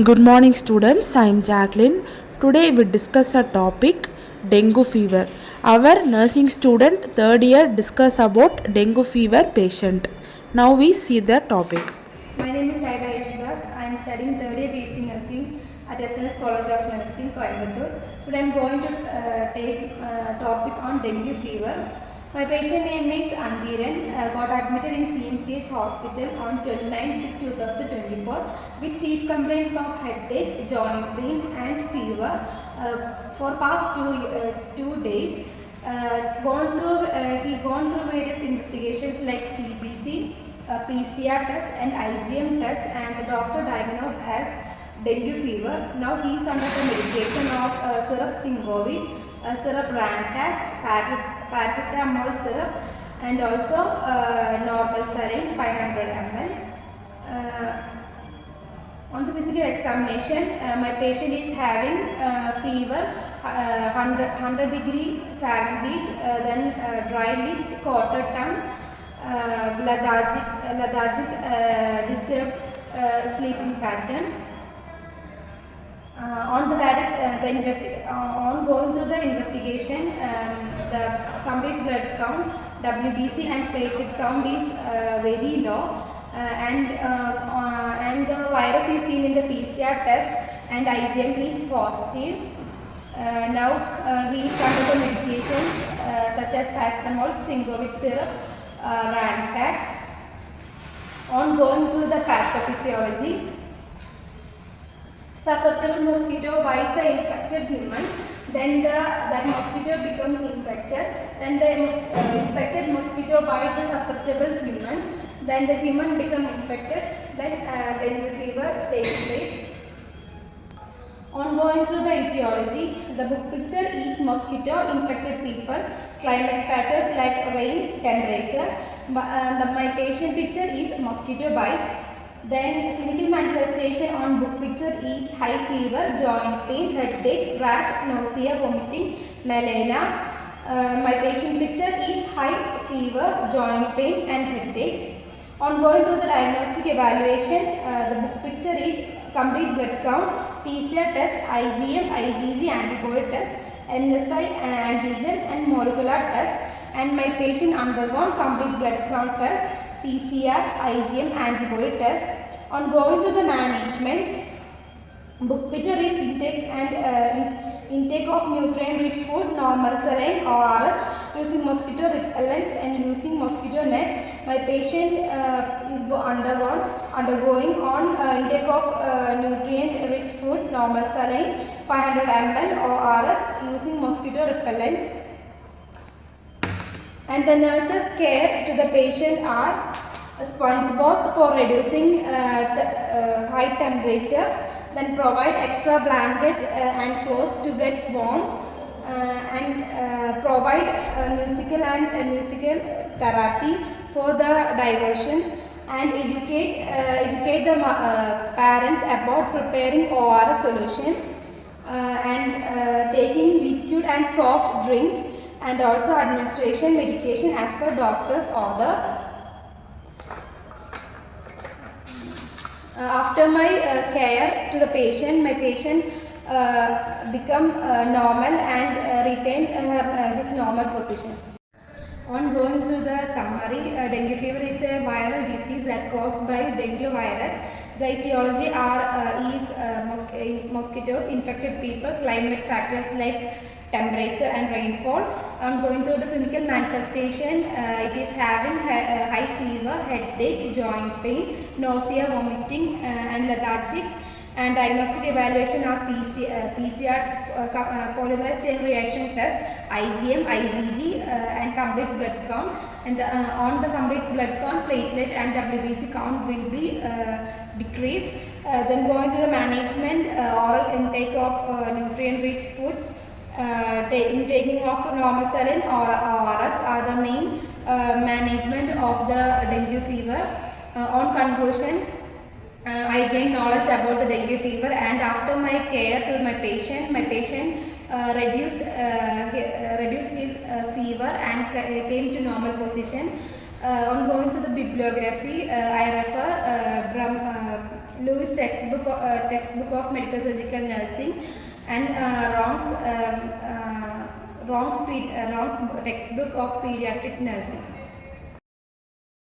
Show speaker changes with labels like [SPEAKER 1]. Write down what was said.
[SPEAKER 1] Good morning, students. I am Jacqueline. Today we discuss a topic dengue fever. Our nursing student third year discuss about dengue fever patient. Now we see the topic.
[SPEAKER 2] My name is Saida Yeshudas. I am studying third year BSc Nursing at SNS College of Nursing, Coimbatore. Today I am going to take topic on dengue fever. My patient name is Andiran. Got admitted in CMCH hospital on 29/6/2024 with chief complaints of headache, joint pain and fever for past two days. He gone through various investigations like CBC, PCR test and IgM test, and the doctor diagnosed as dengue fever. Now he is under the medication of syrup Singovit, syrup Rantac, paracetamol syrup, and also normal saline 500 ml. On the physical examination, my patient is having fever, 100 degree Fahrenheit, then dry lips, quarter tongue, lethargic, disturbed sleeping pattern. On going through the investigation, the complete blood count, WBC and platelet count is very low, and the virus is seen in the PCR test, and IgM is positive. Now he is under the medications such as paracetamol, Singovit syrup, Rantac. On going through the pathophysiology, susceptible mosquito bites an infected human, then that mosquito becomes infected, then the infected mosquito bites the susceptible human, then the human becomes infected, then dengue fever takes place. On going through the etiology, the book picture is mosquito infected people, climate factors like rain, temperature. My patient picture is mosquito bite. Then clinical manifestation on book picture is high fever, joint pain, headache, rash, nausea, vomiting, melena. My patient picture is high fever, joint pain and headache. On going through the diagnostic evaluation, the book picture is complete blood count, PCR test, IgM, IgG antibody test, NSI antigen and molecular test, and my patient undergone complete blood count test, PCR, IgM antibody test. On going to the management, book picture is intake of nutrient-rich food, normal saline, ORS, using mosquito repellents and using mosquito nets. My patient is undergoing on intake of nutrient-rich food, normal saline, 500 ml, ORS, using mosquito repellents. And the nurses' care to the patient are sponge bath for reducing the high temperature, then provide extra blanket and cloth to get warm, and provide musical therapy for the diversion, and educate the parents about preparing ORS solution, and taking liquid and soft drinks, and also administration medication as per doctor's order. After my care to the patient, my patient become normal and retained his normal position. On going through the summary, dengue fever is a viral disease that caused by dengue virus. The etiology is mosquitoes, infected people, climate factors like temperature and rainfall. On going through the clinical manifestation, it is having high fever, headache, joint pain, nausea, vomiting and lethargic. And diagnostic evaluation are PCR, polymerase chain reaction test, IgM, IgG, and complete blood count. And on the complete blood count, platelet and WBC count will be decreased. Then going to the management, oral intake of nutrient-rich food, taking of normal saline or ORS are the main management of the dengue fever. On conclusion, I gained knowledge about the dengue fever, and after my care to my patient reduced his fever and came to normal position. On going to the bibliography, I refer Lewis textbook of medical surgical nursing, and Wrong's textbook of pediatric nursing.